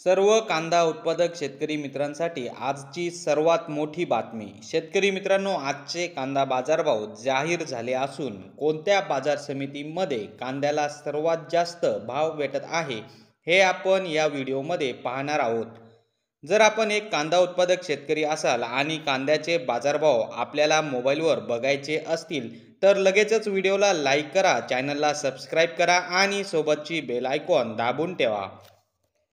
सर्व कांदा उत्पादक शेतकरी मित्रांसाठी आजची सर्वात मोठी बातमी। शेतकरी मित्रांनो, आजचे कांदा बाजारभाव जाहीर झाले असून कोणत्या बाजार समितीमध्ये कांद्याला सर्वात जास्त भाव भेटत आहे हे आपण या व्हिडिओमध्ये पाहणार आहोत। जर आपण एक कांदा उत्पादक शेतकरी असाल आणि कांद्याचे बाजारभाव आपल्याला मोबाईलवर बघायचे असतील तर लगेचच व्हिडिओला लाईक करा, चॅनलला सबस्क्राईब करा आणि सोबतची बेल आयकॉन दाबून ठेवा।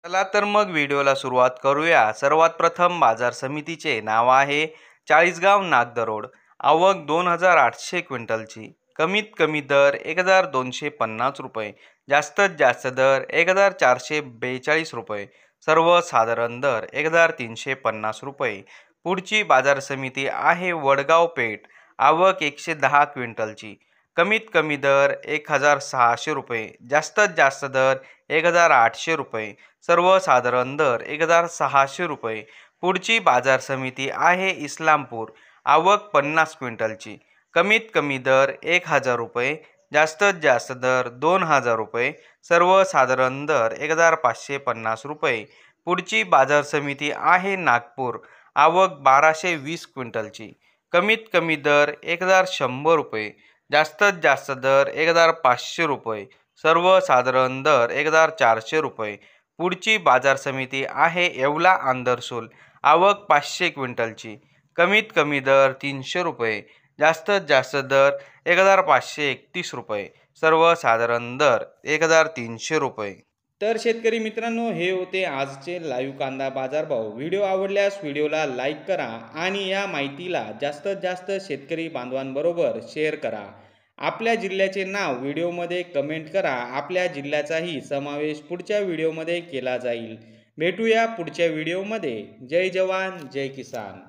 चला तर मग व्हिडिओला सुरुवात करूया। सर्वात प्रथम बाजार समितीचे नाव आहे चाळीसगाव नागदरोड। आवक 2800 क्विंटलची। कमीत कमी दर 1250 रुपये, जास्तीत जास्त दर 1442 रुपये, सर्वसाधारण दर 1350 रुपये। पुढची बाजार समिती आहे वडगाव पेठ। आवक 110 क्विंटलची। कमीत कमी दर 1600 रुपये, जास्तीत जास्त दर 1800 रुपये, सर्वसाधारण दर 1600 रुपये। पुढची बाजार समिती आहे इस्लामपूर। आवक 50 क्विंटलची। कमीत कमी दर 1000 रुपये, जास्तीत जास्त दर 2000 रुपये, सर्वसाधारण दर 1550 रुपये। पुढची बाजार समिती आहे नागपूर। आवक 1220 क्विंटलची। कमीत कमी दर 1100 रुपये, जास्तीत जास्त दर 1500 रुपये, सर्वसाधारण दर 1400 रुपये। पुढची बाजार समिती आहे येवला आंदरसूल। आवक 500 क्विंटलची। कमीत कमी दर 300 रुपये, जास्तीत जास्त दर 1531 रुपये, सर्वसाधारण दर 1300 रुपये। तर शेतकरी मित्रांनो, हे होते आजचे लाईव्ह कांदा बाजारभाव। व्हिडिओ आवडल्यास व्हिडिओला लाईक करा आणि या माहितीला जास्तीत जास्त शेतकरी बांधवांबरोबर शेअर करा। आपल्या जिल्ह्याचे नाव व्हिडिओमध्ये कमेंट करा। आपल्या जिल्ह्याचाही समावेश पुढच्या व्हिडिओमध्ये केला जाईल। भेटूया पुढच्या व्हिडिओमध्ये। जय जवान जय किसान।